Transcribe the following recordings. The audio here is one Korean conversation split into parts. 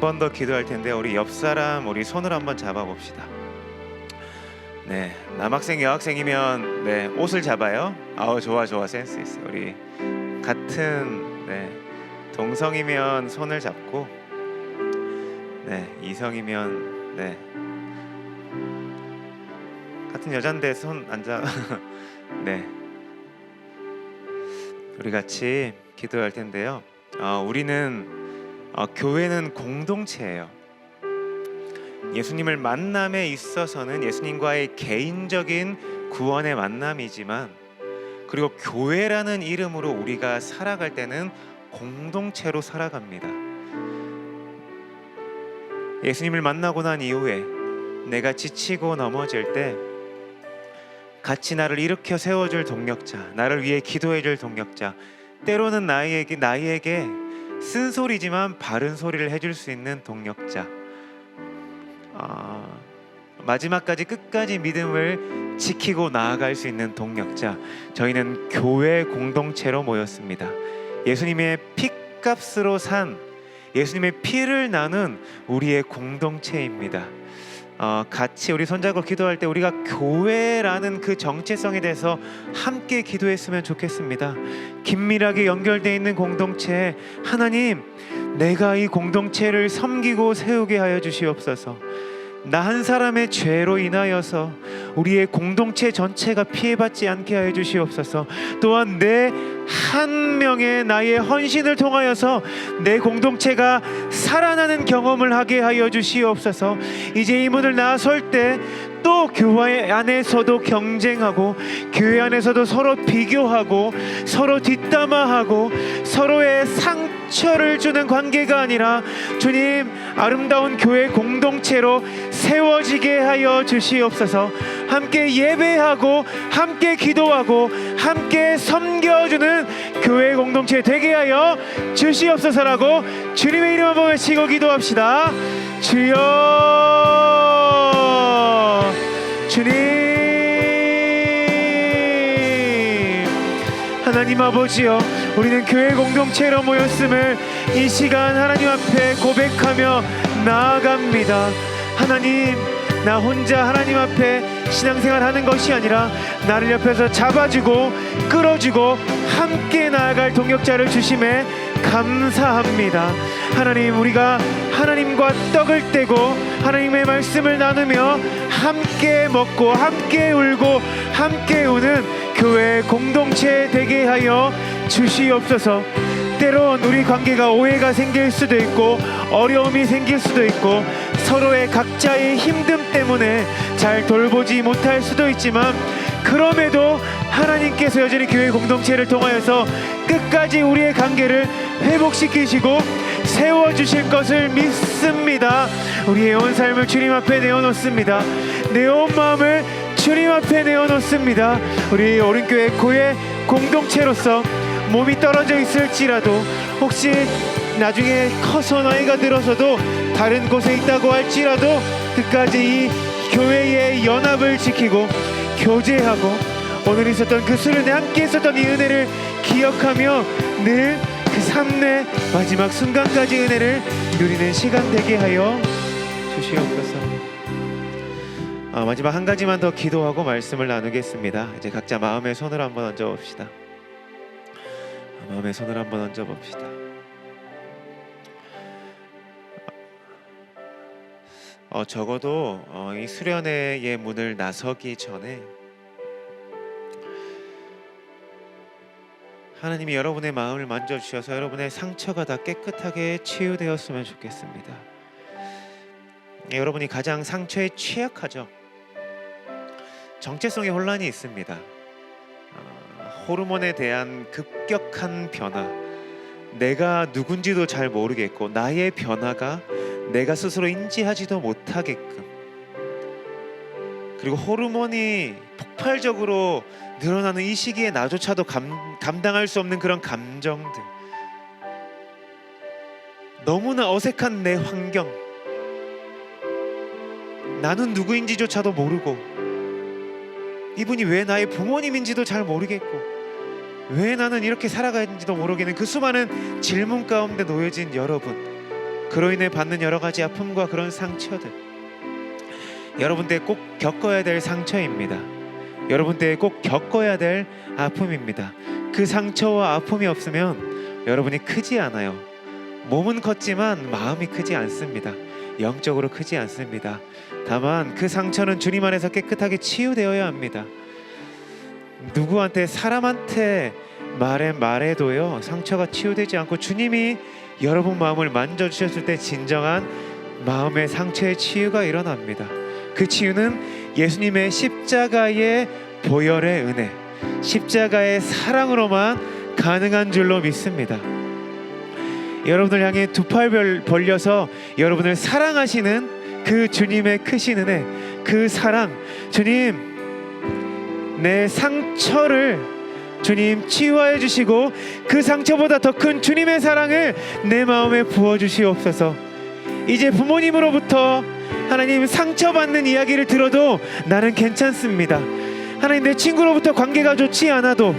번 더 기도할 텐데 우리 옆 사람 우리 손을 한번 잡아 봅시다. 네, 남학생 여학생이면 네 옷을 잡아요. 아우 좋아 센스 있어. 우리 같은 동성이면 손을 잡고 이성이면 같은 여잔데 손 안 잡. 네, 우리 같이 기도할 텐데요. 우리는 교회는 공동체예요. 예수님을 만남에 있어서는 예수님과의 개인적인 구원의 만남이지만, 그리고 교회라는 이름으로 우리가 살아갈 때는 공동체로 살아갑니다. 예수님을 만나고 난 이후에 내가 지치고 넘어질 때 같이 나를 일으켜 세워줄 동력자, 나를 위해 기도해줄 동력자, 때로는 나에게 쓴소리지만 바른 소리를 해줄 수 있는 동력자, 마지막까지 끝까지 믿음을 지키고 나아갈 수 있는 동력자, 저희는 교회 공동체로 모였습니다. 예수님의 피값으로 산, 예수님의 피를 나눈 우리의 공동체입니다. 같이 우리 손잡고 기도할 때 우리가 교회라는 그 정체성에 대해서 함께 기도했으면 좋겠습니다. 긴밀하게 연결되어 있는 공동체, 하나님, 내가 이 공동체를 섬기고 세우게 하여 주시옵소서. 나 한 사람의 죄로 인하여서 우리의 공동체 전체가 피해받지 않게 하여 주시옵소서. 또한 내 한 명의 나의 헌신을 통하여서 내 공동체가 살아나는 경험을 하게 하여 주시옵소서. 이제 이 문을 나설 때 또 교회 안에서도 경쟁하고, 교회 안에서도 서로 비교하고, 서로 뒷담화하고, 서로의 상처를 주는 관계가 아니라 주님, 아름다운 교회 공동체로 세워지게 하여 주시옵소서. 함께 예배하고 함께 기도하고 함께 섬겨주는 교회 공동체 되게 하여 주시옵소서라고 주님의 이름 한번 외치고 기도합시다. 주여, 주님, 하나님 아버지여, 우리는 교회 공동체로 모였음을 이 시간 하나님 앞에 고백하며 나아갑니다. 하나님, 나 혼자 하나님 앞에 신앙생활 하는 것이 아니라 나를 옆에서 잡아주고 끌어주고 함께 나아갈 동역자를 주심에 감사합니다. 하나님, 우리가 하나님과 떡을 떼고 하나님의 말씀을 나누며 함께 먹고 함께 울고 함께 우는 교회 공동체 되게 하여 주시옵소서. 때론 우리 관계가 오해가 생길 수도 있고 어려움이 생길 수도 있고 서로의 각자의 힘듦 때문에 잘 돌보지 못할 수도 있지만, 그럼에도 하나님께서 여전히 교회 공동체를 통하여서 끝까지 우리의 관계를 회복시키시고 세워주실 것을 믿습니다. 우리의 온 삶을 주님 앞에 내어놓습니다. 내 온 마음을 주님 앞에 내어놓습니다. 우리 오른교회 교회 공동체로서 몸이 떨어져 있을지라도, 혹시 나중에 커서 나이가 들어서도 다른 곳에 있다고 할지라도 끝까지 이 교회의 연합을 지키고 교제하고 오늘 있었던 그 수련회 함께 있었던 이 은혜를 기억하며 늘 그 삶의 마지막 순간까지 은혜를 누리는 시간 되게 하여 주시옵소서. 마지막 한 가지만 더 기도하고 말씀을 나누겠습니다. 이제 각자 마음의 손을 한번 얹어봅시다. 마음의 손을 한번 얹어봅시다. 적어도 이 수련회의 문을 나서기 전에 하나님이 여러분의 마음을 만져주셔서 여러분의 상처가 다 깨끗하게 치유되었으면 좋겠습니다. 여러분이 가장 상처에 취약하죠. 정체성의 혼란이 있습니다. 호르몬에 대한 급격한 변화, 내가 누군지도 잘 모르겠고 나의 변화가 내가 스스로 인지하지도 못하게끔, 그리고 호르몬이 폭발적으로 늘어나는 이 시기에 나조차도 감당할 수 없는 그런 감정들, 너무나 어색한 내 환경, 나는 누구인지조차도 모르고 이분이 왜 나의 부모님인지도 잘 모르겠고 왜 나는 이렇게 살아가는지도 모르겠는 그 수많은 질문 가운데 놓여진 여러분, 그로 인해 받는 여러 가지 아픔과 그런 상처들, 여러분 때에 꼭 겪어야 될 상처입니다. 여러분 때에 꼭 겪어야 될 아픔입니다. 그 상처와 아픔이 없으면 여러분이 크지 않아요. 몸은 컸지만 마음이 크지 않습니다. 영적으로 크지 않습니다. 다만 그 상처는 주님 안에서 깨끗하게 치유되어야 합니다. 누구한테, 사람한테 말해도요, 상처가 치유되지 않고 주님이 여러분 마음을 만져주셨을 때 진정한 마음의 상처의 치유가 일어납니다. 그 치유는 예수님의 십자가의 보혈의 은혜, 십자가의 사랑으로만 가능한 줄로 믿습니다. 여러분을 향해 두 팔 벌려서 여러분을 사랑하시는 그 주님의 크신 은혜, 그 사랑, 주님 내 상처를 주님 치유하여 주시고 그 상처보다 더 큰 주님의 사랑을 내 마음에 부어주시옵소서. 이제 부모님으로부터 하나님 상처받는 이야기를 들어도 나는 괜찮습니다. 하나님 내 친구로부터 관계가 좋지 않아도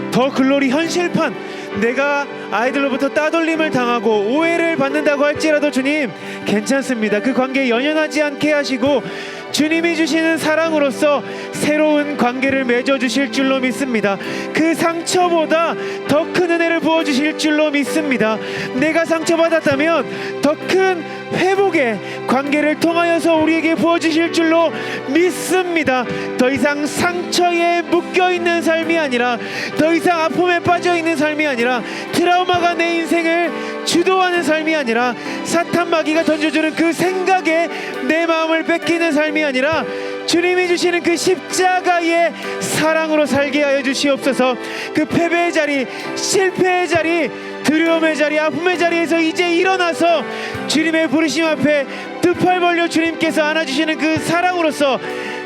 더 글로리 현실판, 내가 아이들로부터 따돌림을 당하고 오해를 받는다고 할지라도 주님 괜찮습니다. 그 관계에 연연하지 않게 하시고 주님이 주시는 사랑으로서 새로운 관계를 맺어주실 줄로 믿습니다. 그 상처보다 더 큰 은혜를 부어주실 줄로 믿습니다. 내가 상처받았다면 더 큰 회복의 관계를 통하여서 우리에게 부어주실 줄로 믿습니다. 더 이상 상처에 묶여있는 삶이 아니라, 더 이상 아픔에 빠져있는 삶이 아니라, 트라우마가 내 인생을 주도하는 삶이 아니라, 사탄 마귀가 던져주는 그 생각에 내 마음을 뺏기는 삶이 아니라 주님이 주시는 그 십자가의 사랑으로 살게 하여 주시옵소서. 그 패배의 자리, 실패의 자리, 두려움의 자리, 아픔의 자리에서 이제 일어나서 주님의 부르심 앞에 두 팔 벌려 주님께서 안아주시는 그 사랑으로서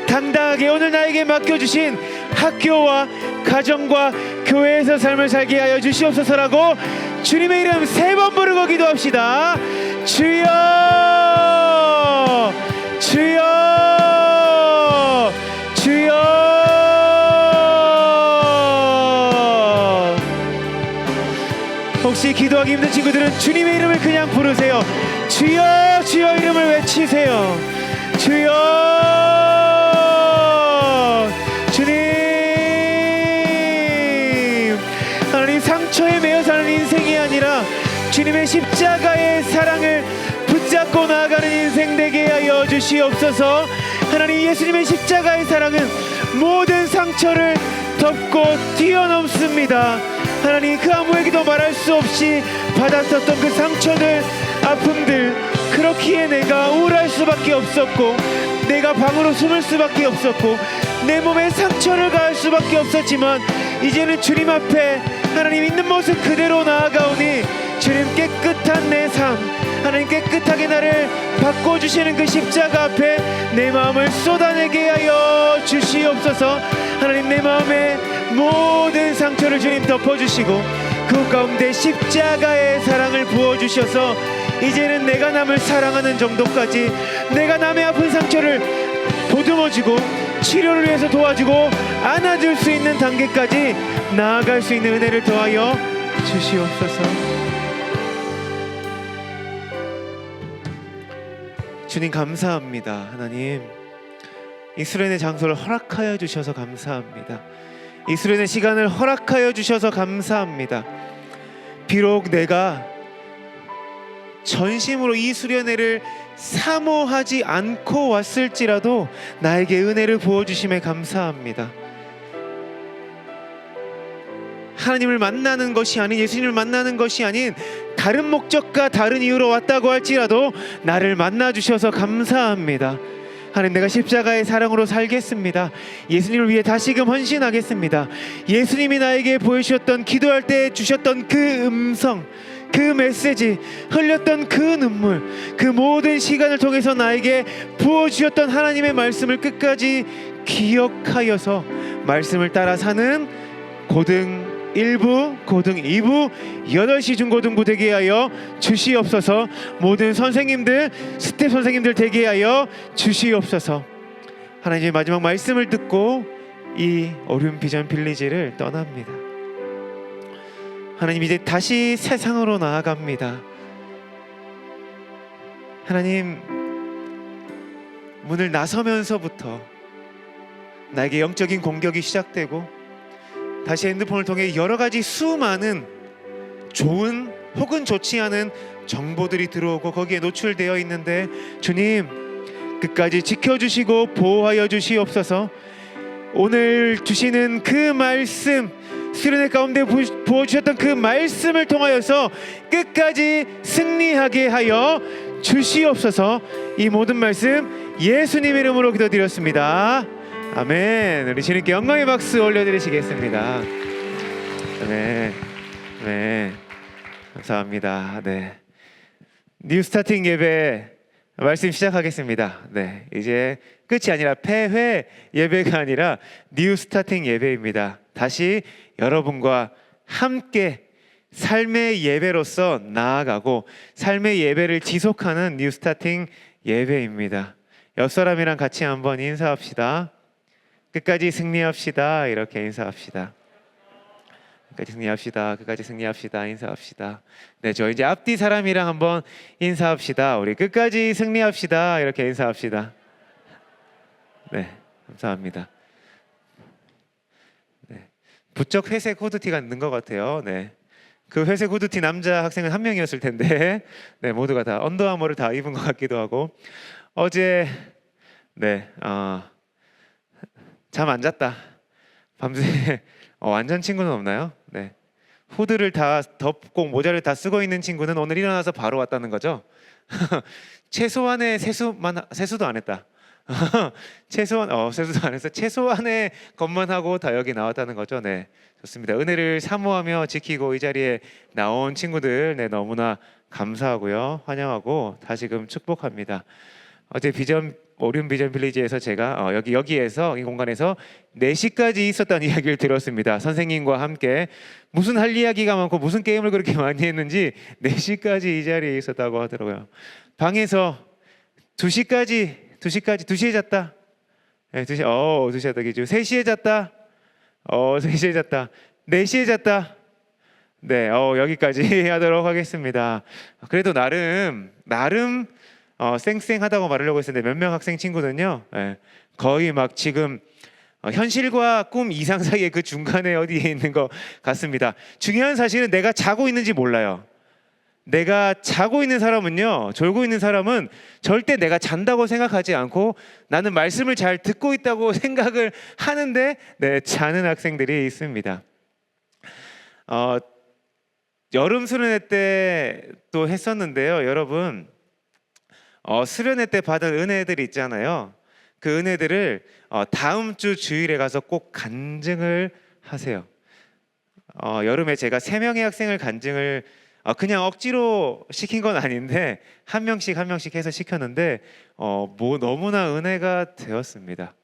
당당하게 오늘 나에게 맡겨주신 학교와 가정과 교회에서 삶을 살게 하여 주시옵소서라고 주님의 이름 3번 부르고 기도합시다. 주여, 주여, 주여. 혹시 기도하기 힘든 친구들은 주님의 이름을 그냥 부르세요. 주여, 주여 이름을 외치세요. 주여, 주님. 하나님, 상처에 매여 사는 인생이 아니라 주님의 십자가의 사랑을 붙잡고 나아가는 인생 되게 하여 주시옵소서. 하나님, 예수님의 십자가의 사랑은 모든 상처를 덮고 뛰어넘습니다. 하나님, 그 아무에게도 말할 수 없이 받았었던 그 상처들, 아픔들, 그렇기에 내가 우울할 수밖에 없었고, 내가 방으로 숨을 수밖에 없었고, 내 몸에 상처를 가할 수밖에 없었지만 이제는 주님 앞에 하나님 있는 모습 그대로 나아가오니 주님 깨끗한 내 삶, 하나님 깨끗하게 나를 바꿔주시는 그 십자가 앞에 내 마음을 쏟아내게 하여 주시옵소서. 하나님, 내 마음의 모든 상처를 주님 덮어주시고 그 가운데 십자가의 사랑을 부어주셔서 이제는 내가 남을 사랑하는 정도까지, 내가 남의 아픈 상처를 보듬어주고 치료를 위해서 도와주고 안아줄 수 있는 단계까지 나아갈 수 있는 은혜를 더하여 주시옵소서. 주님 감사합니다. 하나님, 이 수련의 장소를 허락하여 주셔서 감사합니다. 이 수련의 시간을 허락하여 주셔서 감사합니다. 비록 내가 전심으로 이 수련회를 사모하지 않고 왔을지라도 나에게 은혜를 부어주심에 감사합니다. 하나님을 만나는 것이 아닌, 예수님을 만나는 것이 아닌 다른 목적과 다른 이유로 왔다고 할지라도 나를 만나주셔서 감사합니다. 하나님, 내가 십자가의 사랑으로 살겠습니다. 예수님을 위해 다시금 헌신하겠습니다. 예수님이 나에게 보여주셨던, 기도할 때 주셨던 그 음성, 그 메시지, 흘렸던 그 눈물, 그 모든 시간을 통해서 나에게 부어주셨던 하나님의 말씀을 끝까지 기억하여서 말씀을 따라 사는 고등 1부, 고등 2부, 8시 중고등부 되게 하여 주시옵소서. 모든 선생님들, 스텝 선생님들 되게 하여 주시옵소서. 하나님의 마지막 말씀을 듣고 이 어려운 비전 빌리지를 떠납니다. 하나님, 이제 다시 세상으로 나아갑니다. 하나님, 문을 나서면서부터 나에게 영적인 공격이 시작되고 다시 핸드폰을 통해 여러 가지 수많은 좋은 혹은 좋지 않은 정보들이 들어오고 거기에 노출되어 있는데, 주님 끝까지 지켜주시고 보호하여 주시옵소서. 오늘 주시는 그 말씀, 수련회 가운데 부어주셨던 그 말씀을 통하여서 끝까지 승리하게 하여 주시옵소서. 이 모든 말씀 예수님 이름으로 기도드렸습니다. 아멘. 우리 주님께 영광의 박수 올려드리시겠습니다. 네, 네, 감사합니다. 네, 뉴 스타팅 예배 말씀 시작하겠습니다. 네, 이제 끝이 아니라 폐회 예배가 아니라 뉴 스타팅 예배입니다. 다시 여러분과 함께 삶의 예배로서 나아가고 삶의 예배를 지속하는 뉴 스타팅 예배입니다. 옆 사람이랑 같이 한번 인사합시다. 끝까지 승리합시다. 이렇게 인사합시다. 끝까지 승리합시다. 끝까지 승리합시다. 인사합시다. 네, 저 이제 앞뒤 사람이랑 한번 인사합시다. 우리 끝까지 승리합시다. 이렇게 인사합시다. 네, 감사합니다. 네, 부쩍 회색 후드티가 있는 것 같아요. 네, 그 회색 후드티 남자 학생은 한 명이었을 텐데, 네, 모두가 다 언더아머를 다 입은 것 같기도 하고, 어제 네, 잠 안 잤다. 밤새 완전 친구는 없나요? 네, 후드를 다 덮고 모자를 다 쓰고 있는 친구는 오늘 일어나서 바로 왔다는 거죠. 최소한의 세수도 안 했다. 세수도 안 해서 최소한의 것만 하고 다 여기 나왔다는 거죠. 네, 좋습니다. 은혜를 사모하며 지키고 이 자리에 나온 친구들, 네, 너무나 감사하고요, 환영하고 다시금 축복합니다. 어제 오륜 비전 빌리지에서 제가 여기에서 이 공간에서 4시까지 있었다는 이야기를 들었습니다. 선생님과 함께 무슨 할 이야기가 많고 무슨 게임을 그렇게 많이 했는지 4시까지 이 자리에 있었다고 하더라고요. 방에서 2시에 잤다. 네, 2시에 잤다. 3시에 잤다. 3시에 잤다. 4시에 잤다. 네, 여기까지 하도록 하겠습니다. 그래도 나름 쌩쌩하다고 말하려고 했었는데 몇 명 학생 친구는요, 네, 거의 막 지금 현실과 꿈 이상 사이에 그 중간에 어디에 있는 것 같습니다. 중요한 사실은 내가 자고 있는지 몰라요. 내가 자고 있는 사람은요, 졸고 있는 사람은 절대 내가 잔다고 생각하지 않고 나는 말씀을 잘 듣고 있다고 생각을 하는데, 네, 자는 학생들이 있습니다. 여름 수련회 때 또 했었는데요, 여러분, 수련회 때 받은 은혜들이 있잖아요. 그 은혜들을 다음 주 주일에 가서 꼭 간증을 하세요. 여름에 제가 3명의 학생을 간증을 그냥 억지로 시킨 건 아닌데 한 명씩 해서 시켰는데 너무나 은혜가 되었습니다.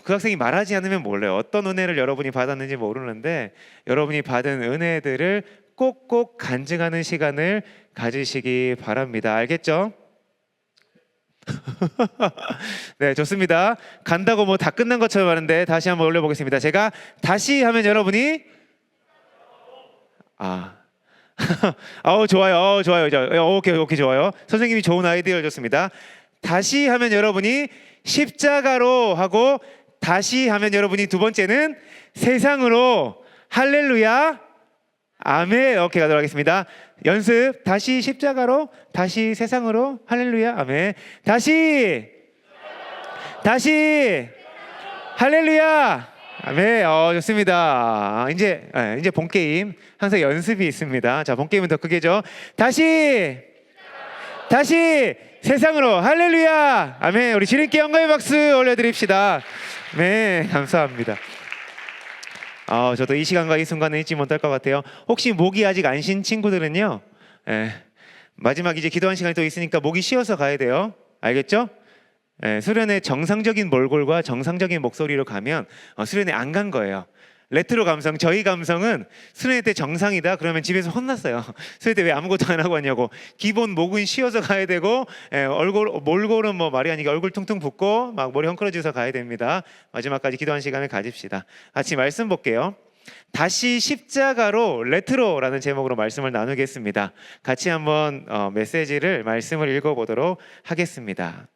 그 학생이 말하지 않으면 몰라요. 어떤 은혜를 여러분이 받았는지 모르는데 여러분이 받은 은혜들을 꼭꼭 간증하는 시간을 가지시기 바랍니다. 알겠죠? 네, 좋습니다. 간다고 뭐 다 끝난 것처럼 하는데 다시 한번 올려보겠습니다. 제가 다시 하면 여러분이 좋아요. 오케이, 좋아요. 선생님이 좋은 아이디어를 줬습니다. 다시 하면 여러분이 십자가로 하고, 다시 하면 여러분이 두 번째는 세상으로, 할렐루야, 아멘. 오케이, 가도록 하겠습니다. 연습. 다시 십자가로, 다시 세상으로, 할렐루야, 아멘. 다시 할렐루야, 아멘. 좋습니다. 이제 본 게임 항상 연습이 있습니다. 자, 본 게임은 더 크게죠. 다시 세상으로, 할렐루야, 아멘. 우리 주님께 영광의 박수 올려드립시다. 네, 감사합니다. 저도 이 시간과 이 순간을 잊지 못할 것 같아요. 혹시 목이 아직 안 쉰 친구들은요, 마지막 이제 기도한 시간이 또 있으니까 목이 쉬어서 가야 돼요. 알겠죠? 수련회 정상적인 몰골과 정상적인 목소리로 가면 수련회 안 간 거예요. 레트로 감성, 저희 감성은 수련회 때 정상이다 그러면 집에서 혼났어요. 수련회 때 왜 아무것도 안 하고 왔냐고. 기본 목은 쉬어서 가야 되고, 몰골은 뭐 말이 아니게 얼굴 퉁퉁 붓고 막 머리 헝클어져서 가야 됩니다. 마지막까지 기도한 시간을 가집시다. 같이 말씀 볼게요. 다시 십자가로 레트로라는 제목으로 말씀을 나누겠습니다. 같이 한번 메시지를 말씀을 읽어보도록 하겠습니다.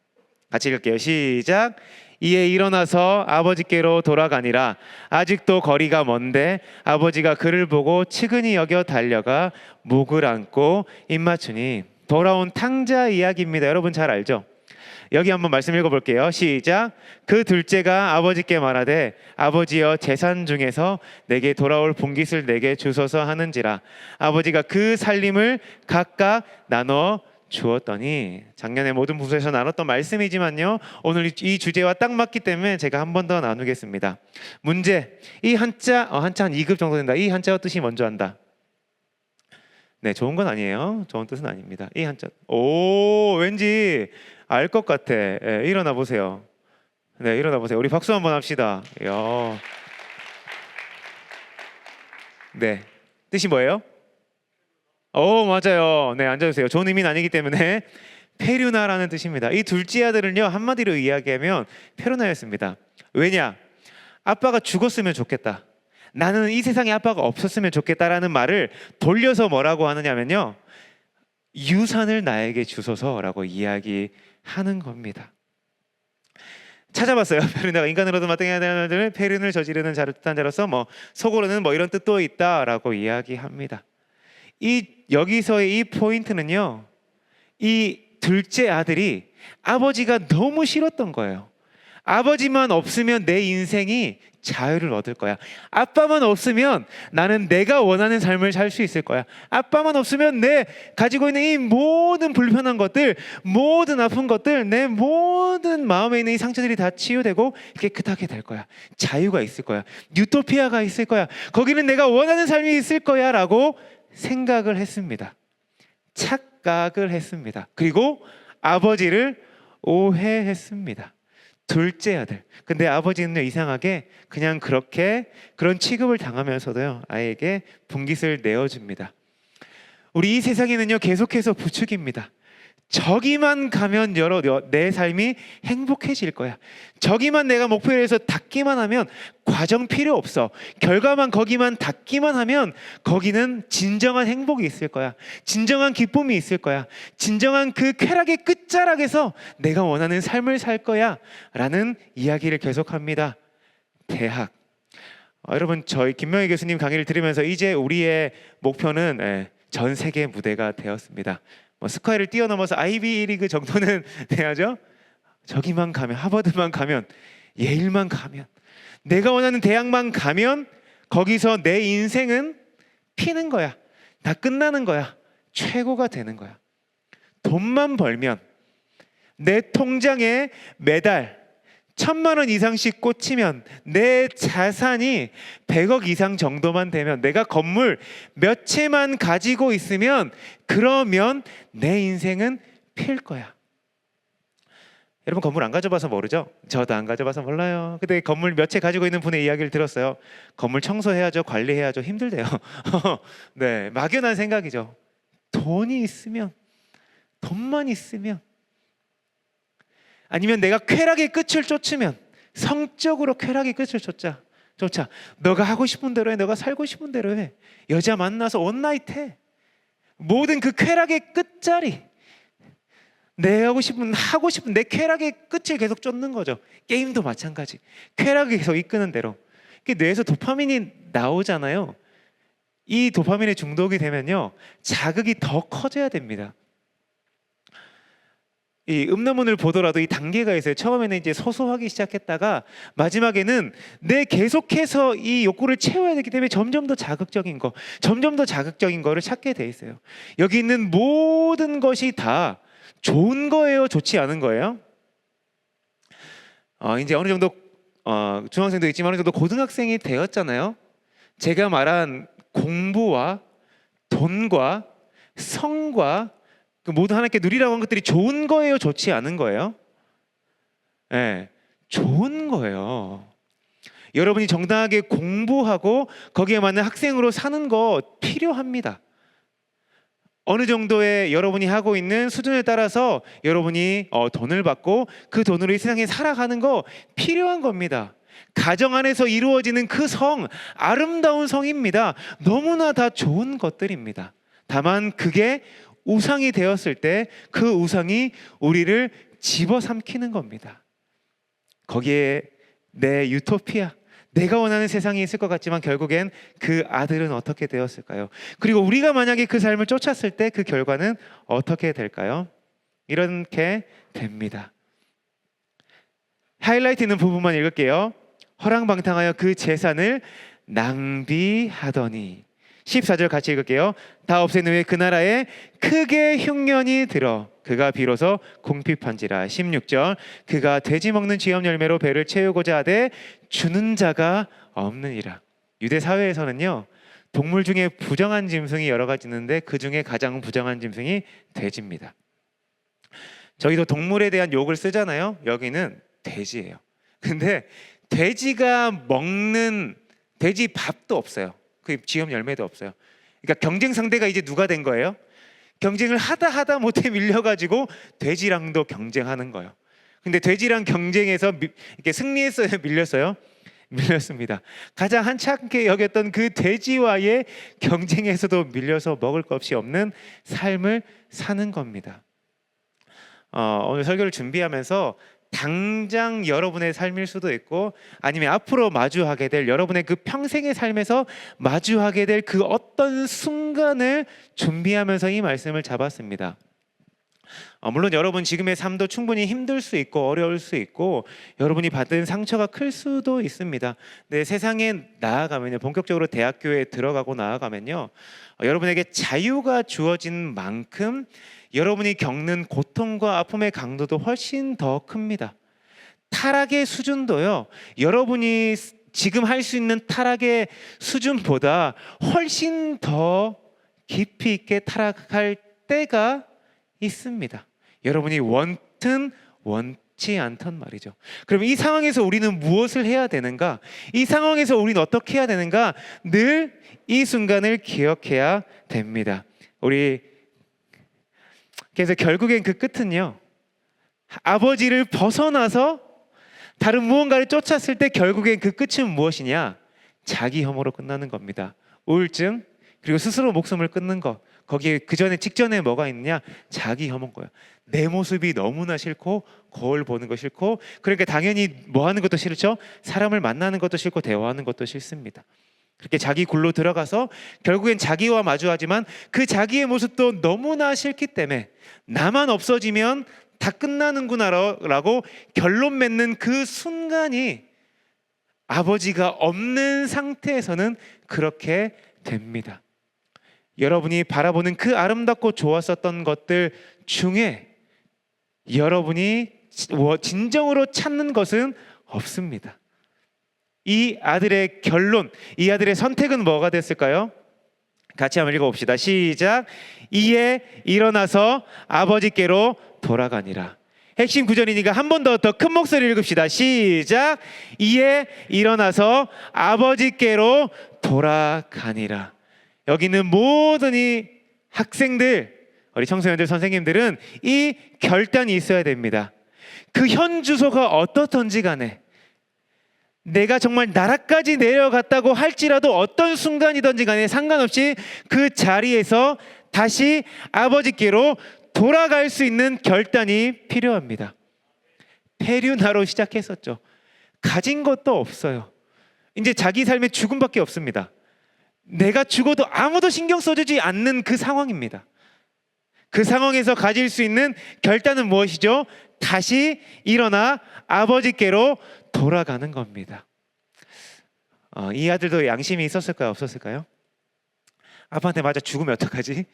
같이 읽을게요. 시작. 이에 일어나서 아버지께로 돌아가니라. 아직도 거리가 먼데 아버지가 그를 보고 측은히 여겨 달려가 목을 안고 입맞추니. 돌아온 탕자 이야기입니다. 여러분 잘 알죠? 여기 한번 말씀 읽어볼게요. 시작. 그 둘째가 아버지께 말하되 아버지여 재산 중에서 내게 돌아올 분깃을 내게 주소서 하는지라. 아버지가 그 살림을 각각 나눠 주었더니. 작년에 모든 부서에서 나눴던 말씀이지만요, 오늘 이 주제와 딱 맞기 때문에 제가 한 번 더 나누겠습니다. 문제. 이 한자 한 2급 정도 된다. 이 한자어 뜻이 먼저 한다. 네, 좋은 건 아니에요. 좋은 뜻은 아닙니다. 이 한자. 오, 왠지 알 것 같아. 네, 일어나 보세요. 네, 일어나 보세요. 우리 박수 한번 합시다. 이야. 네, 뜻이 뭐예요? 오, 맞아요. 네, 앉아주세요. 좋은 의미는 아니기 때문에 페류나라는 뜻입니다. 이 둘째 아들은요, 한마디로 이야기하면 페루나였습니다. 왜냐? 아빠가 죽었으면 좋겠다. 나는 이 세상에 아빠가 없었으면 좋겠다라는 말을 돌려서 뭐라고 하느냐면요, 유산을 나에게 주소서라고 이야기하는 겁니다. 찾아봤어요. 페르나가 인간으로도 마땅해야 되는 자를 페륜을 저지르는 자를 뜻한 자로서 속으로는 이런 뜻도 있다라고 이야기합니다. 여기서의 이 포인트는요, 이 둘째 아들이 아버지가 너무 싫었던 거예요. 아버지만 없으면 내 인생이 자유를 얻을 거야. 아빠만 없으면 나는 내가 원하는 삶을 살 수 있을 거야. 아빠만 없으면 내 가지고 있는 이 모든 불편한 것들, 모든 아픈 것들, 내 모든 마음에 있는 이 상처들이 다 치유되고 깨끗하게 될 거야. 자유가 있을 거야. 유토피아가 있을 거야. 거기는 내가 원하는 삶이 있을 거야 라고 생각을 했습니다. 착각을 했습니다. 그리고 아버지를 오해했습니다. 둘째 아들. 근데 아버지는요, 이상하게 그냥 그런 취급을 당하면서도요, 아이에게 분깃을 내어줍니다. 우리 이 세상에는요, 계속해서 부축입니다. 저기만 가면 내 삶이 행복해질 거야. 저기만 내가 목표로 해서 닿기만 하면 과정 필요 없어. 결과만 거기만 닿기만 하면 거기는 진정한 행복이 있을 거야. 진정한 기쁨이 있을 거야. 진정한 그 쾌락의 끝자락에서 내가 원하는 삶을 살 거야 라는 이야기를 계속합니다. 대학. 여러분, 저희 김명희 교수님 강의를 들으면서 이제 우리의 목표는 전 세계 무대가 되었습니다. 스카이를 뛰어넘어서 아이비리그 정도는 돼야죠. 저기만 가면, 하버드만 가면, 예일만 가면, 내가 원하는 대학만 가면 거기서 내 인생은 피는 거야. 다 끝나는 거야. 최고가 되는 거야. 돈만 벌면 내 통장에 매달 1,000만 원 이상씩 꽂히면, 내 자산이 100억 이상 정도만 되면, 내가 건물 몇 채만 가지고 있으면, 그러면 내 인생은 필 거야. 여러분, 건물 안 가져봐서 모르죠? 저도 안 가져봐서 몰라요. 근데 건물 몇 채 가지고 있는 분의 이야기를 들었어요. 건물 청소해야죠, 관리해야죠. 힘들대요. 네, 막연한 생각이죠. 돈이 있으면, 돈만 있으면, 아니면 내가 쾌락의 끝을 쫓으면, 성적으로 쾌락의 끝을 쫓자. 너가 하고 싶은 대로 해. 너가 살고 싶은 대로 해. 여자 만나서 원나잇 해. 모든 그 쾌락의 끝자리, 하고 싶은 내 쾌락의 끝을 계속 쫓는 거죠. 게임도 마찬가지. 쾌락을 계속 이끄는 대로. 뇌에서 도파민이 나오잖아요. 이 도파민에 중독이 되면요, 자극이 더 커져야 됩니다. 이 음란물을 보더라도 이 단계가 있어요. 처음에는 이제 소소하기 시작했다가 마지막에는 내 계속해서 이 욕구를 채워야 되기 때문에 점점 더 자극적인 거를 찾게 돼 있어요. 여기 있는 모든 것이 다 좋은 거예요, 좋지 않은 거예요? 이제 어느 정도 중학생도 있지만 어느 정도 고등학생이 되었잖아요. 제가 말한 공부와 돈과 성과 그 모든 하나님께 누리라고 한 것들이 좋은 거예요, 좋지 않은 거예요? 네, 좋은 거예요. 여러분이 정당하게 공부하고 거기에 맞는 학생으로 사는 거 필요합니다. 어느 정도의 여러분이 하고 있는 수준에 따라서 여러분이 돈을 받고 그 돈으로 이 세상에 살아가는 거 필요한 겁니다. 가정 안에서 이루어지는 그 성, 아름다운 성입니다. 너무나 다 좋은 것들입니다. 다만 그게 우상이 되었을 때 그 우상이 우리를 집어삼키는 겁니다. 거기에 내 유토피아, 내가 원하는 세상이 있을 것 같지만 결국엔 그 아들은 어떻게 되었을까요? 그리고 우리가 만약에 그 삶을 쫓았을 때 그 결과는 어떻게 될까요? 이렇게 됩니다. 하이라이트 있는 부분만 읽을게요. 허랑방탕하여 그 재산을 낭비하더니. 14절 같이 읽을게요. 다 없앤 후에 그 나라에 크게 흉년이 들어 그가 비로소 궁핍한지라. 16절 그가 돼지 먹는 쥐염 열매로 배를 채우고자 하되 주는 자가 없느니라. 유대 사회에서는요, 동물 중에 부정한 짐승이 여러 가지 있는데 그 중에 가장 부정한 짐승이 돼지입니다. 저희도 동물에 대한 욕을 쓰잖아요. 여기는 돼지예요. 근데 돼지가 먹는 돼지 밥도 없어요. 그 쥐염 열매도 없어요. 그러니까 경쟁 상대가 이제 누가 된 거예요? 경쟁을 하다 못해 밀려가지고 돼지랑도 경쟁하는 거예요. 근데 돼지랑 경쟁해서 이렇게 승리했어요? 밀렸어요? 밀렸습니다. 가장 한참게 여겼던 그 돼지와의 경쟁에서도 밀려서 먹을 것 없이 없는 삶을 사는 겁니다. 오늘 설교를 준비하면서 당장 여러분의 삶일 수도 있고 아니면 앞으로 마주하게 될 여러분의 그 평생의 삶에서 마주하게 될 그 어떤 순간을 준비하면서 이 말씀을 잡았습니다. 물론 여러분 지금의 삶도 충분히 힘들 수 있고 어려울 수 있고 여러분이 받은 상처가 클 수도 있습니다. 근데 세상에 나아가면요, 본격적으로 대학교에 들어가고 나아가면요, 여러분에게 자유가 주어진 만큼 여러분이 겪는 고통과 아픔의 강도도 훨씬 더 큽니다. 타락의 수준도요, 여러분이 지금 할 수 있는 타락의 수준보다 훨씬 더 깊이 있게 타락할 때가 있습니다. 여러분이 원튼 원치 않던 말이죠. 그럼 이 상황에서 우리는 무엇을 해야 되는가? 이 상황에서 우리는 어떻게 해야 되는가? 늘 이 순간을 기억해야 됩니다. 그래서 결국엔 그 끝은요, 아버지를 벗어나서 다른 무언가를 쫓았을 때 결국엔 그 끝은 무엇이냐? 자기 혐오로 끝나는 겁니다. 우울증, 그리고 스스로 목숨을 끊는 것. 거기에 직전에 뭐가 있느냐? 자기 혐오인 거예요. 내 모습이 너무나 싫고 거울 보는 거 싫고, 그러니까 당연히 뭐 하는 것도 싫죠? 사람을 만나는 것도 싫고 대화하는 것도 싫습니다. 그렇게 자기 굴로 들어가서 결국엔 자기와 마주하지만 그 자기의 모습도 너무나 싫기 때문에 나만 없어지면 다 끝나는구나라고 결론 맺는 그 순간이 아버지가 없는 상태에서는 그렇게 됩니다. 여러분이 바라보는 그 아름답고 좋았었던 것들 중에 여러분이 진정으로 찾는 것은 없습니다. 이 아들의 결론, 이 아들의 선택은 뭐가 됐을까요? 같이 한번 읽어봅시다. 시작. 이에 일어나서 아버지께로 돌아가니라. 핵심 구절이니까 한 번 더 큰 목소리를 읽읍시다. 시작. 이에 일어나서 아버지께로 돌아가니라. 여기는 모든 이 학생들, 우리 청소년들, 선생님들은 이 결단이 있어야 됩니다. 그 현 주소가 어떻든지 간에, 내가 정말 나라까지 내려갔다고 할지라도 어떤 순간이든지 간에 상관없이 그 자리에서 다시 아버지께로 돌아갈 수 있는 결단이 필요합니다. 페류나로 시작했었죠. 가진 것도 없어요. 이제 자기 삶에 죽음밖에 없습니다. 내가 죽어도 아무도 신경 써주지 않는 그 상황입니다. 그 상황에서 가질 수 있는 결단은 무엇이죠? 다시 일어나 아버지께로 돌아가는 겁니다. 이 아들도 양심이 있었을까요? 없었을까요? 아빠한테 맞아 죽으면 어떡하지?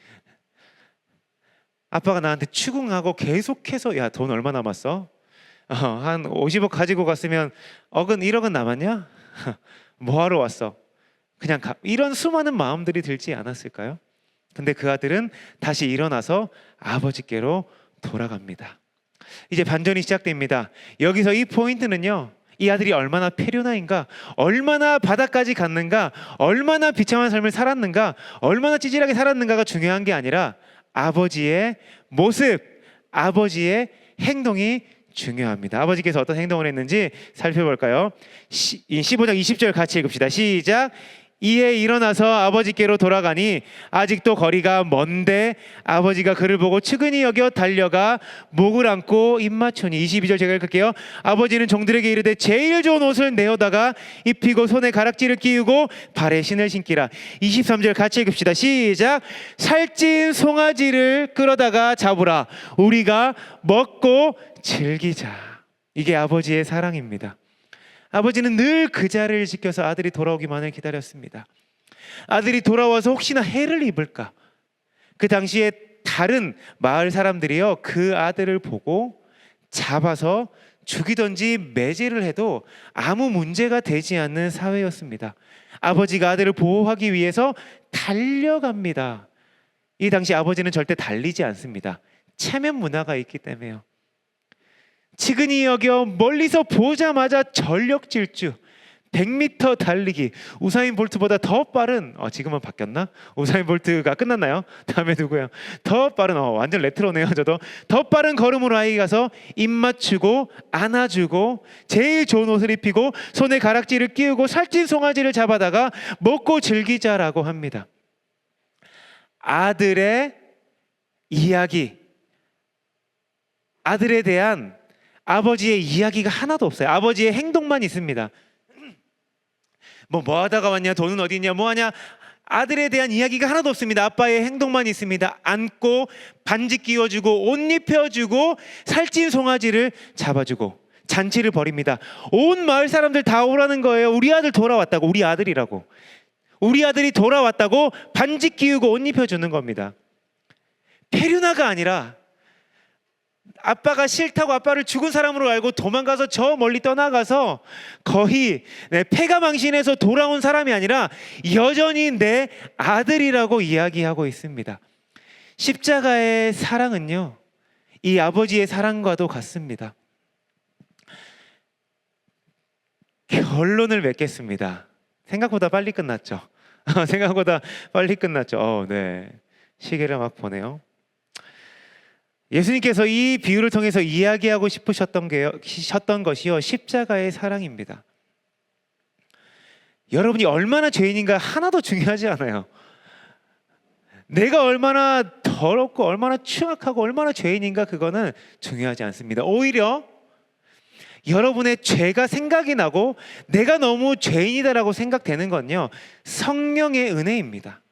아빠가 나한테 추궁하고 계속해서 야, 돈 얼마 남았어? 한 50억 가지고 갔으면 억은 1억은 남았냐? 뭐하러 왔어? 그냥 이런 수많은 마음들이 들지 않았을까요? 근데 그 아들은 다시 일어나서 아버지께로 돌아갑니다. 이제 반전이 시작됩니다. 여기서 이 포인트는요, 이 아들이 얼마나 페류나인가, 얼마나 바닥까지 갔는가, 얼마나 비참한 삶을 살았는가, 얼마나 찌질하게 살았는가가 중요한 게 아니라 아버지의 모습, 아버지의 행동이 중요합니다. 아버지께서 어떤 행동을 했는지 살펴볼까요? 15장 20절 같이 읽읍시다. 시작. 이에 일어나서 아버지께로 돌아가니 아직도 거리가 먼데 아버지가 그를 보고 측은히 여겨 달려가 목을 안고 입맞추니. 22절 제가 읽을게요. 아버지는 종들에게 이르되 제일 좋은 옷을 내어다가 입히고 손에 가락지를 끼우고 발에 신을 신기라. 23절 같이 읽읍시다. 시작. 살찐 송아지를 끌어다가 잡으라. 우리가 먹고 즐기자. 이게 아버지의 사랑입니다. 아버지는 늘 그 자리를 지켜서 아들이 돌아오기만을 기다렸습니다. 아들이 돌아와서 혹시나 해를 입을까. 그 당시에 다른 마을 사람들이요, 그 아들을 보고 잡아서 죽이든지 매질을 해도 아무 문제가 되지 않는 사회였습니다. 아버지가 아들을 보호하기 위해서 달려갑니다. 이 당시 아버지는 절대 달리지 않습니다. 체면 문화가 있기 때문에요. 측은히 여겨 멀리서 보자마자 전력 질주, 100m 달리기, 우사인 볼트보다 더 빠른, 지금은 바뀌었나? 우사인 볼트가 끝났나요? 다음에 누구예요? 더 빠른, 완전 레트로네요. 저도 더 빠른 걸음으로 아이 가서 입 맞추고 안아주고 제일 좋은 옷을 입히고 손에 가락지를 끼우고 살찐 송아지를 잡아다가 먹고 즐기자라고 합니다. 아들의 이야기, 아들에 대한 아버지의 이야기가 하나도 없어요. 아버지의 행동만 있습니다. 뭐 하다가 왔냐, 돈은 어디 있냐, 뭐 하냐, 아들에 대한 이야기가 하나도 없습니다. 아빠의 행동만 있습니다. 안고 반지 끼워주고 옷 입혀주고 살찐 송아지를 잡아주고 잔치를 벌입니다. 온 마을 사람들 다 오라는 거예요. 우리 아들 돌아왔다고. 우리 아들이라고. 우리 아들이 돌아왔다고 반지 끼우고 옷 입혀주는 겁니다. 페류나가 아니라 아빠가 싫다고 아빠를 죽은 사람으로 알고 도망가서 저 멀리 떠나가서 거의 폐가 망신해서 돌아온 사람이 아니라 여전히 내 아들이라고 이야기하고 있습니다. 십자가의 사랑은요, 이 아버지의 사랑과도 같습니다. 결론을 맺겠습니다. 생각보다 빨리 끝났죠. 생각보다 빨리 끝났죠. 네. 시계를 막 보네요. 예수님께서 이 비유를 통해서 이야기하고 싶으셨던 것이요, 십자가의 사랑입니다. 여러분이 얼마나 죄인인가 하나도 중요하지 않아요. 내가 얼마나 더럽고 얼마나 추악하고 얼마나 죄인인가 그거는 중요하지 않습니다. 오히려 여러분의 죄가 생각이 나고 내가 너무 죄인이다라고 생각되는 건요, 성령의 은혜입니다.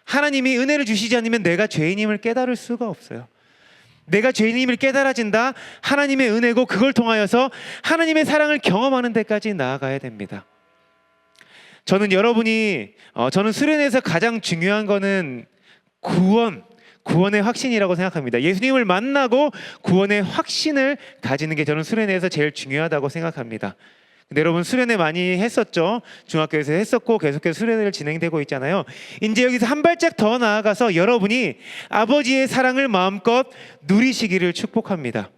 하나님이 은혜를 주시지 않으면 내가 죄인임을 깨달을 수가 없어요. 내가 죄인임을 깨달아진다, 하나님의 은혜고 그걸 통하여서 하나님의 사랑을 경험하는 데까지 나아가야 됩니다. 저는 저는 수련회에서 가장 중요한 거는 구원의 확신이라고 생각합니다. 예수님을 만나고 구원의 확신을 가지는 게 저는 수련회에서 제일 중요하다고 생각합니다. 근데 여러분 수련회 많이 했었죠. 중학교에서 했었고 계속해서 수련회를 진행되고 있잖아요. 이제 여기서 한 발짝 더 나아가서 여러분이 아버지의 사랑을 마음껏 누리시기를 축복합니다.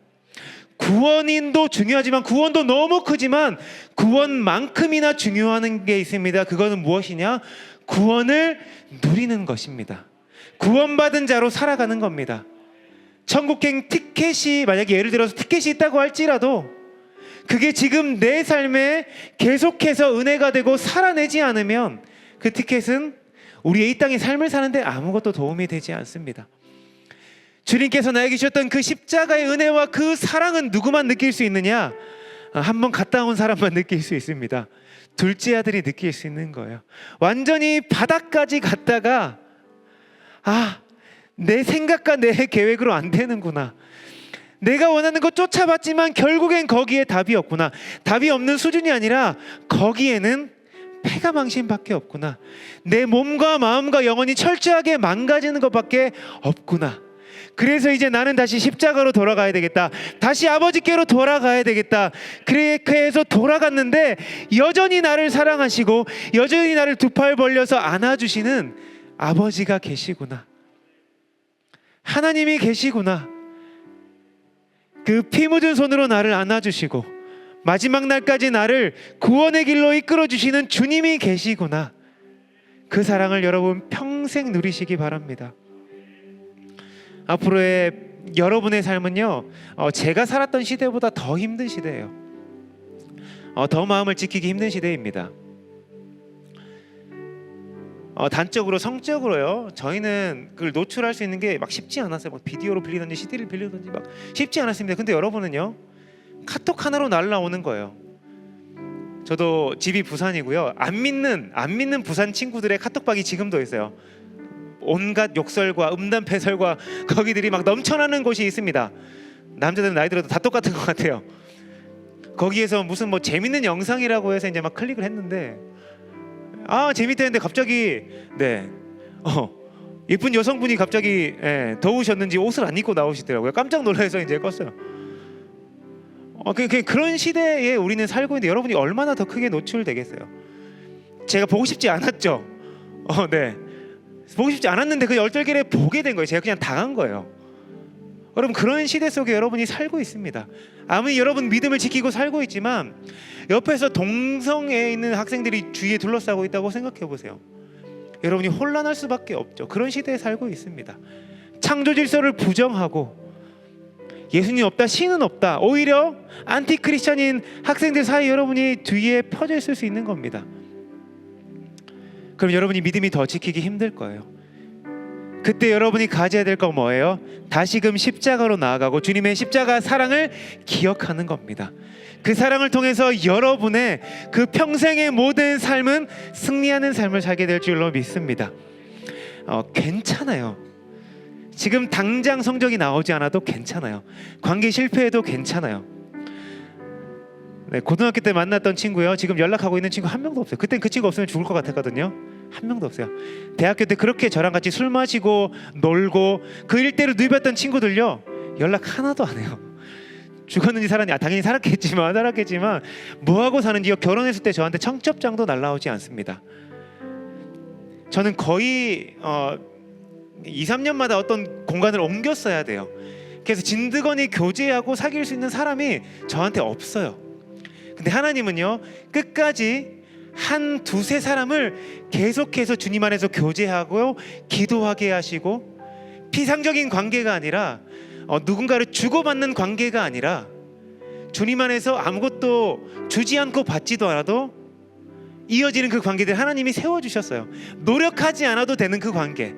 구원인도 중요하지만 구원도 너무 크지만 구원만큼이나 중요한 게 있습니다. 그거는 무엇이냐? 구원을 누리는 것입니다. 구원받은 자로 살아가는 겁니다. 천국행 티켓이, 만약에 예를 들어서 티켓이 있다고 할지라도 그게 지금 내 삶에 계속해서 은혜가 되고 살아내지 않으면 그 티켓은 우리의 이 땅의 삶을 사는데 아무것도 도움이 되지 않습니다. 주님께서 나에게 주셨던 그 십자가의 은혜와 그 사랑은 누구만 느낄 수 있느냐? 한번 갔다 온 사람만 느낄 수 있습니다. 둘째 아들이 느낄 수 있는 거예요. 완전히 바닥까지 갔다가 내 생각과 내 계획으로 안 되는구나. 내가 원하는 거 쫓아봤지만 결국엔 거기에 답이 없구나. 답이 없는 수준이 아니라 거기에는 폐가 망신밖에 없구나. 내 몸과 마음과 영혼이 철저하게 망가지는 것밖에 없구나. 그래서 이제 나는 다시 십자가로 돌아가야 되겠다. 다시 아버지께로 돌아가야 되겠다. 그렇게 해서 돌아갔는데 여전히 나를 사랑하시고 여전히 나를 두 팔 벌려서 안아주시는 아버지가 계시구나. 하나님이 계시구나. 그 피 묻은 손으로 나를 안아주시고 마지막 날까지 나를 구원의 길로 이끌어주시는 주님이 계시구나. 그 사랑을 여러분 평생 누리시기 바랍니다. 앞으로의 여러분의 삶은요, 제가 살았던 시대보다 더 힘든 시대예요. 더 마음을 지키기 힘든 시대입니다. 단적으로 성적으로요, 저희는 그걸 노출할 수 있는 게 막 쉽지 않았어요. 막 비디오로 빌리든지 CD를 빌리든지 막 쉽지 않았습니다. 근데 여러분은요, 카톡 하나로 날라오는 거예요. 저도 집이 부산이고요. 안 믿는 부산 친구들의 카톡방이 지금도 있어요. 온갖 욕설과 음담 패설과 거기들이 막 넘쳐나는 곳이 있습니다. 남자들은 나이 들어도 다 똑같은 것 같아요. 거기에서 무슨 뭐 재밌는 영상이라고 해서 이제 막 클릭을 했는데, 재밌다는데 갑자기 예쁜 여성분이 갑자기 더우셨는지 옷을 안 입고 나오시더라고요. 깜짝 놀라서 이제 껐어요. 그런 시대에 우리는 살고 있는데 여러분이 얼마나 더 크게 노출되겠어요. 제가 보고 싶지 않았죠. 보고 싶지 않았는데 그 얼떨결에 보게 된 거예요. 제가 그냥 당한 거예요. 여러분, 그런 시대 속에 여러분이 살고 있습니다. 아무리 여러분 믿음을 지키고 살고 있지만 옆에서 동성애에 있는 학생들이 주위에 둘러싸고 있다고 생각해 보세요. 여러분이 혼란할 수밖에 없죠. 그런 시대에 살고 있습니다. 창조 질서를 부정하고 예수님 없다, 신은 없다, 오히려 안티 크리스천인 학생들 사이 여러분이 뒤에 퍼져 있을 수 있는 겁니다. 그럼 여러분이 믿음이 더 지키기 힘들 거예요. 그때 여러분이 가져야 될 건 뭐예요? 다시금 십자가로 나아가고 주님의 십자가 사랑을 기억하는 겁니다. 그 사랑을 통해서 여러분의 그 평생의 모든 삶은 승리하는 삶을 살게 될 줄로 믿습니다. 괜찮아요. 지금 당장 성적이 나오지 않아도 괜찮아요. 관계 실패해도 괜찮아요. 고등학교 때 만났던 친구요, 지금 연락하고 있는 친구 한 명도 없어요. 그땐 그 친구 없으면 죽을 것 같았거든요. 한 명도 없어요. 대학교 때 그렇게 저랑 같이 술 마시고 놀고 그 일대로 누볐던 친구들요, 연락 하나도 안 해요. 죽었는지 살았는지 당연히 살았겠지만 뭐하고 사는지요, 결혼했을 때 저한테 청첩장도 날라오지 않습니다. 저는 거의 2-3년마다 어떤 공간을 옮겼어야 돼요. 그래서 진드건이 교제하고 사귈 수 있는 사람이 저한테 없어요. 근데 하나님은요, 끝까지 한 두세 사람을 계속해서 주님 안에서 교제하고 기도하게 하시고, 피상적인 관계가 아니라 누군가를 주고받는 관계가 아니라 주님 안에서 아무것도 주지 않고 받지도 않아도 이어지는 그 관계들 하나님이 세워주셨어요. 노력하지 않아도 되는 그 관계,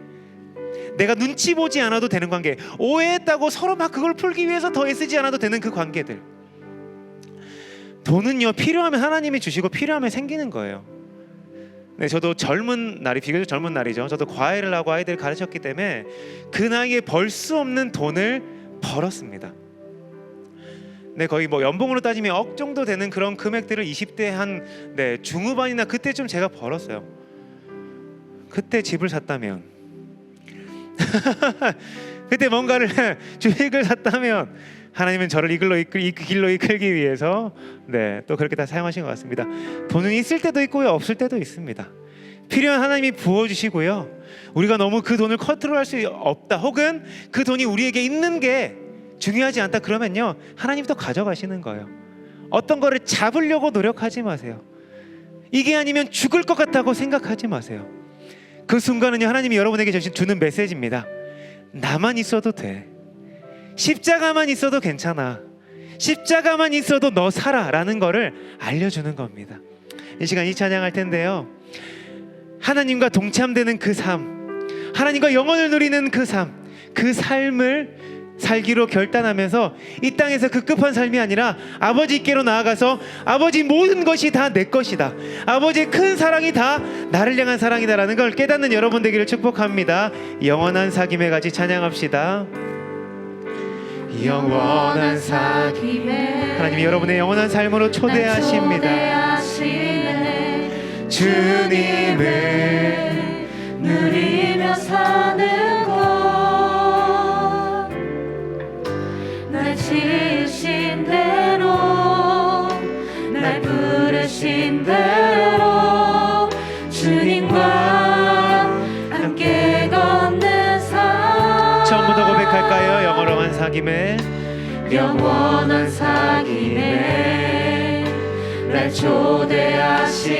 내가 눈치 보지 않아도 되는 관계, 오해했다고 서로 막 그걸 풀기 위해서 더 애쓰지 않아도 되는 그 관계들. 돈은요, 필요하면 하나님이 주시고 필요하면 생기는 거예요. 저도 비교적 젊은 날이죠. 저도 과외를 하고 아이들을 가르쳤기 때문에 그 나이에 벌 수 없는 돈을 벌었습니다. 거의 뭐 연봉으로 따지면 억 정도 되는 그런 금액들을 20대 한 중후반이나 그때쯤 제가 벌었어요. 그때 집을 샀다면 그때 뭔가를 주식을 샀다면 하나님은 저를 이 길로 이끌기 위해서 또 그렇게 다 사용하신 것 같습니다. 돈은 있을 때도 있고요, 없을 때도 있습니다. 필요한 하나님이 부어주시고요, 우리가 너무 그 돈을 컨트롤할 수 없다, 혹은 그 돈이 우리에게 있는 게 중요하지 않다 그러면요, 하나님도 가져가시는 거예요. 어떤 거를 잡으려고 노력하지 마세요. 이게 아니면 죽을 것 같다고 생각하지 마세요. 그 순간은요, 하나님이 여러분에게 주는 메시지입니다. 나만 있어도 돼. 십자가만 있어도 괜찮아. 십자가만 있어도 너 살아 라는 거를 알려주는 겁니다. 이 시간 이 찬양할 텐데요, 하나님과 동참되는 그 삶, 하나님과 영원을 누리는 그 삶, 그 삶을 살기로 결단하면서 이 땅에서 급급한 삶이 아니라 아버지께로 나아가서 아버지 모든 것이 다 내 것이다, 아버지의 큰 사랑이 다 나를 향한 사랑이다라는 걸 깨닫는 여러분 되기를 축복합니다. 영원한 사귐에 같이 찬양합시다. 영원한 사귐에 하나님이 여러분의 영원한 삶으로 초대하십니다. 주님을 누리며 사는 것, 날 지으신 대로, 날 부르신 대로 주님과 함께 걷는 삶. 처음부터 고백할까요? 영원한 사귐에, 영원한 사귐에 날 초대하시는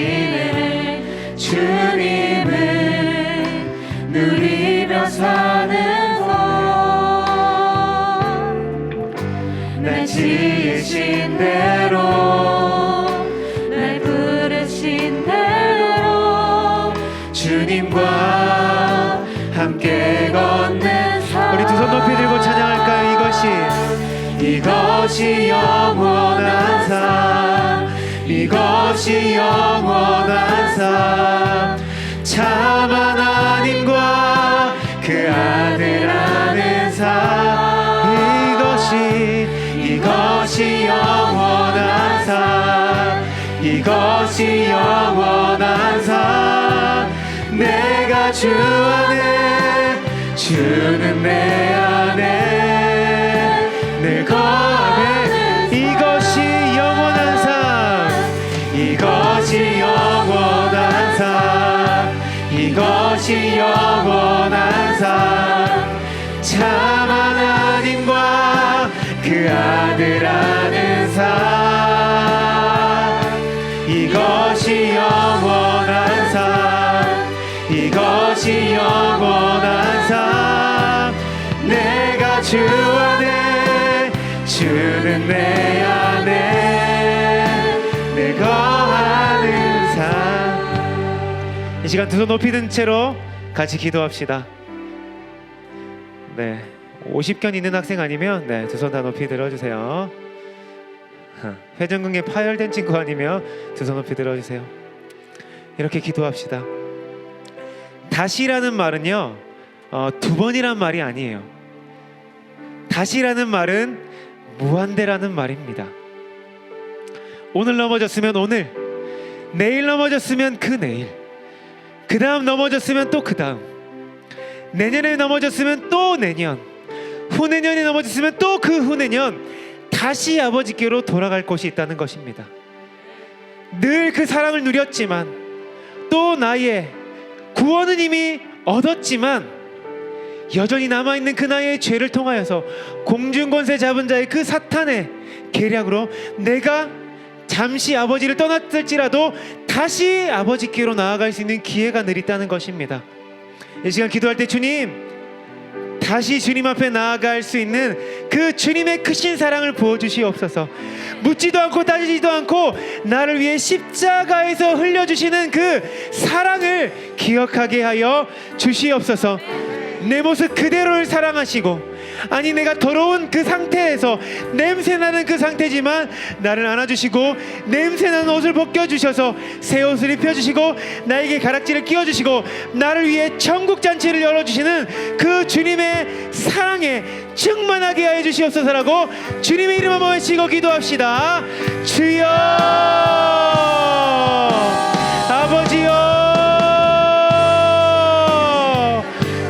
주님을 누리며 사는 것, 지으신 대로 날 부르신 대로 주님과 함께 걷는 삶. 우리 두 손 높이 들고 찬양할까요? 이것이 영원한 삶, 이것이 영원한 삶, 참 하나님과 그 아들 아는 삶, 이것이 영원한 삶, 이것이 영원한 삶. 내가 주 안에, 주는 내 안에 늘 거하네. 이것이 영원한 삶, 이것이 영원한 삶, 이것이 영원한 삶, 참 하나님과 그 아들 아는 삶, 이것이 영원한 삶, 이것이 영원한 삶. 내가 주 안에, 주는 내 안에 늘 거하는 삶. 이 시간 두 손 높이 든 채로 같이 기도합시다. 네, 50견 있는 학생 아니면 네, 두 손 다 높이 들어주세요. 회전근개 파열된 친구 아니면 두 손 높이 들어주세요. 이렇게 기도합시다. 다시라는 말은요, 두 번이란 말이 아니에요. 다시라는 말은 무한대라는 말입니다. 오늘 넘어졌으면 오늘, 내일 넘어졌으면 그 내일, 그 다음 넘어졌으면 또 그 다음, 내년에 넘어졌으면 또 내년, 후내년에 넘어졌으면 또 그 후내년, 다시 아버지께로 돌아갈 곳이 있다는 것입니다. 늘 그 사랑을 누렸지만, 또 나의 구원은 이미 얻었지만 여전히 남아있는 그 나의 죄를 통하여서 공중권세 잡은 자의 그 사탄의 계략으로 내가 잠시 아버지를 떠났을지라도 다시 아버지께로 나아갈 수 있는 기회가 늘 있다는 것입니다. 이 시간 기도할 때 주님, 다시 주님 앞에 나아갈 수 있는 그 주님의 크신 사랑을 부어주시옵소서. 묻지도 않고 따지지도 않고 나를 위해 십자가에서 흘려주시는 그 사랑을 기억하게 하여 주시옵소서. 내 모습 그대로를 사랑하시고, 아니 내가 더러운 그 상태에서 냄새나는 그 상태지만 나를 안아주시고 냄새나는 옷을 벗겨주셔서 새 옷을 입혀주시고 나에게 가락지를 끼워주시고 나를 위해 천국잔치를 열어주시는 그 주님의 사랑에 충만하게 하여 주시옵소서라고 주님의 이름 한번 외치고 기도합시다. 주여, 아버지여,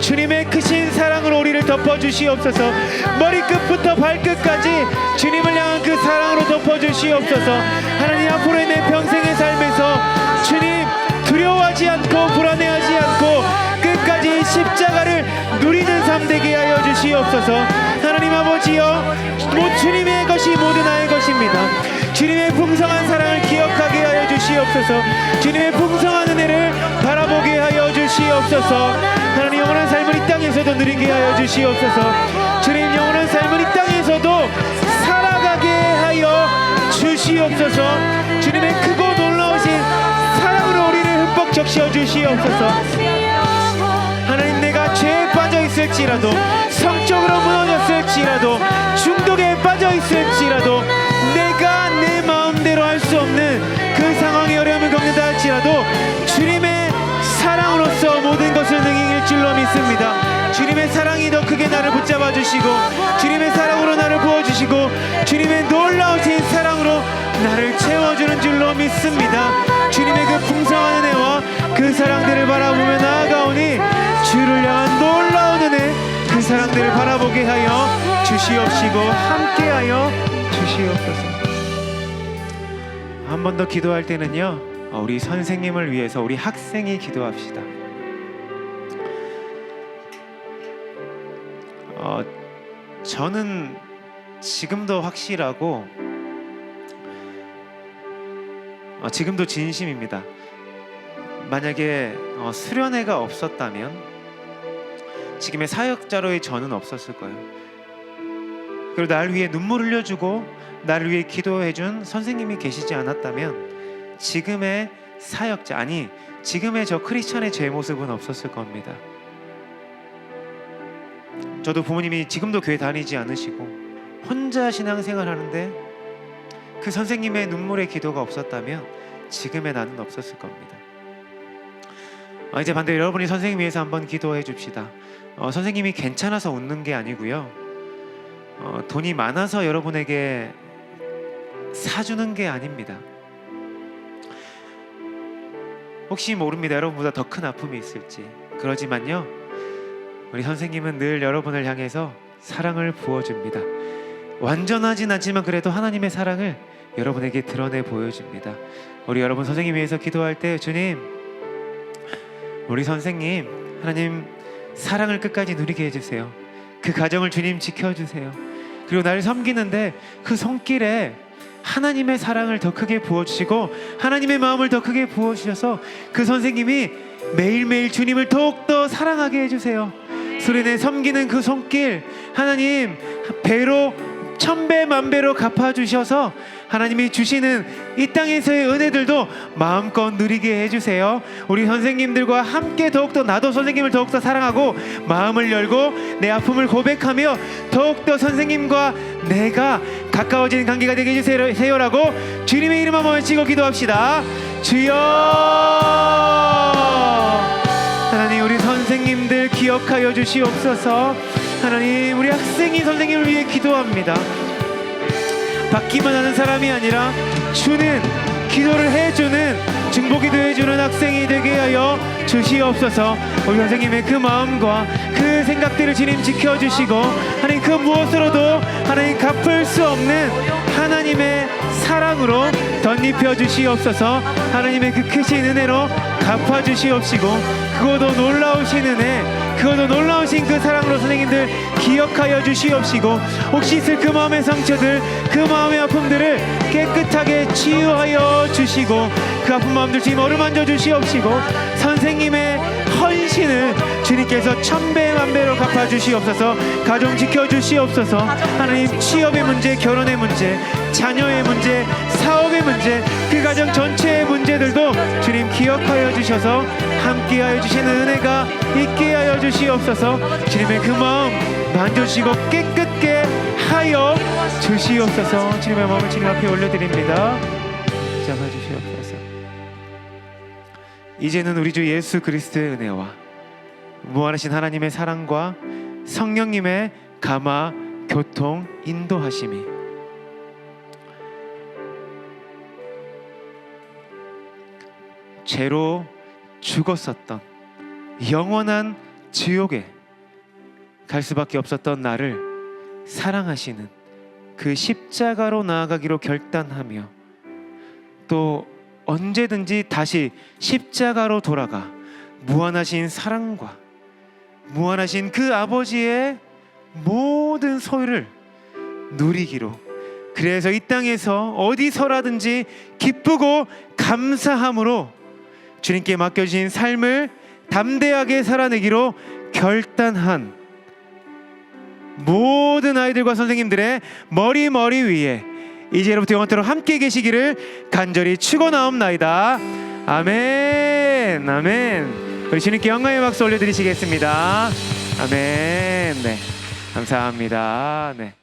주님의 크신 사랑으로 우리를 덮어주시옵소서. 머리끝부터 발끝까지 주님을 향한 그 사랑으로 덮어주시옵소서. 하나님, 앞으로의 내 평생의 삶에서 주님 두려워하지 않고 불안해하지 않고 끝까지 십자가를 누리는 삶 되게 하여 주시옵소서. 하나님 아버지여, 주님의 것이 모두 나의 것입니다. 주님의 풍성한 사랑을 기억하게 하여 주시옵소서. 주님의 풍성한 은혜를 바라보게 하여 주시옵소서. 하나님, 영원한 삶을 이 땅에서도 누리게 하여 주시옵소서. 주님, 영원한 삶을 이 땅에서도 살아가게 하여 주시옵소서. 주님의 크고 놀라우신 사랑으로 우리를 흠뻑 적셔 주시옵소서. 하나님, 내가 죄에 빠져 있을지라도, 성적으로 무너졌을지라도, 중독에 빠져 있을지라도, 내가 내 마음대로 할 수 없는 그 상황에 어려움을 겪는다 할지라도 주님의 사랑으로서 모든 것을 능히 줄로 믿습니다. 주님의 사랑이 더 크게 나를 붙잡아 주시고, 주님의 사랑으로 나를 부어주시고, 주님의 놀라우신 사랑으로 나를 채워주는 줄로 믿습니다. 주님의 그 풍성한 은혜와 그 사랑들을 바라보며 나아가오니 주를 향한 놀라운 은혜, 그 사랑들을 바라보게 하여 주시옵시고 함께하여 주시옵소서. 한 번 더 기도할 때는요, 우리 선생님을 위해서 우리 학생이 기도합시다. 저는 지금도 확실하고 지금도 진심입니다. 만약에 수련회가 없었다면 지금의 사역자로의 저는 없었을 거예요. 그리고 나를 위해 눈물 흘려주고 나를 위해 기도해준 선생님이 계시지 않았다면 지금의 사역자, 아니 지금의 저 크리스천의 제 모습은 없었을 겁니다. 저도 부모님이 지금도 교회 다니지 않으시고 혼자 신앙생활 하는데 그 선생님의 눈물의 기도가 없었다면 지금의 나는 없었을 겁니다. 이제 반대로 여러분이 선생님 위해서 한번 기도해 줍시다. 선생님이 괜찮아서 웃는 게 아니고요, 돈이 많아서 여러분에게 사주는 게 아닙니다. 혹시 모릅니다. 여러분보다 더 큰 아픔이 있을지. 그러지만요, 우리 선생님은 늘 여러분을 향해서 사랑을 부어줍니다. 완전하진 않지만 그래도 하나님의 사랑을 여러분에게 드러내 보여줍니다. 우리 여러분 선생님 위해서 기도할 때, 주님, 우리 선생님 하나님 사랑을 끝까지 누리게 해주세요. 그 가정을 주님 지켜주세요. 그리고 나를 섬기는데 그 손길에 하나님의 사랑을 더 크게 부어주시고 하나님의 마음을 더 크게 부어주셔서 그 선생님이 매일매일 주님을 더욱더 사랑하게 해주세요. 소리내 섬기는 그 손길 하나님 배로 천배 만배로 갚아주셔서 하나님이 주시는 이 땅에서의 은혜들도 마음껏 누리게 해주세요. 우리 선생님들과 함께 더욱더 나도 선생님을 더욱더 사랑하고 마음을 열고 내 아픔을 고백하며 더욱더 선생님과 내가 가까워지는 관계가 되게 해주세요라고 주님의 이름 한번 외치고 기도합시다. 주여, 하나님 우리 선생님들 기억하여 주시옵소서. 하나님 우리 학생인 선생님을 위해 기도합니다. 받기만 하는 사람이 아니라 주는, 기도를 해주는, 중보기도 해주는 학생이 되게 하여 주시옵소서. 우리 선생님의 그 마음과 그 생각들을 주님 지켜주시고 하나님 그 무엇으로도 하나님 갚을 수 없는 하나님의 사랑으로 덧입혀 주시옵소서. 하나님의 그 크신 은혜로 갚아 주시옵시고 그것도 놀라우신 은혜, 그것도 놀라우신 그 사랑으로 선생님들 기억하여 주시옵시고 혹시 있을 그 마음의 상처들, 그 마음의 아픔들을 깨끗하게 치유하여 주시고 그 아픈 마음들 주님 어루만져 주시옵시고 선생님의 헌신을 주님께서 천배 만배로 갚아 주시옵소서. 가정 지켜 주시옵소서. 하나님 취업의 문제, 결혼의 문제, 자녀의 문제, 사업의 문제, 그 가정 전체의 문제들도 주님 기억하여 주셔서 함께하여 주시는 은혜가 있게 하여 주시옵소서. 주님의 그 마음 만져주시고 깨끗게 하여 주시옵소서. 주님의 마음을 주님 앞에 올려드립니다. 잡아주시옵소서. 이제는 우리 주 예수 그리스도의 은혜와 무한하신 하나님의 사랑과 성령님의 감화 교통 인도하심이 죄로 죽었었던 영원한 지옥에 갈 수밖에 없었던 나를 사랑하시는 그 십자가로 나아가기로 결단하며 또 언제든지 다시 십자가로 돌아가 무한하신 사랑과 무한하신 그 아버지의 모든 소유를 누리기로, 그래서 이 땅에서 어디서라든지 기쁘고 감사함으로 주님께 맡겨주신 삶을 담대하게 살아내기로 결단한 모든 아이들과 선생님들의 머리 위에 이제로부터 영원토록 함께 계시기를 간절히 축원하옵나이다. 아멘. 아멘. 우리 주님께 영광의 박수 올려드리시겠습니다. 아멘. 네, 감사합니다. 네.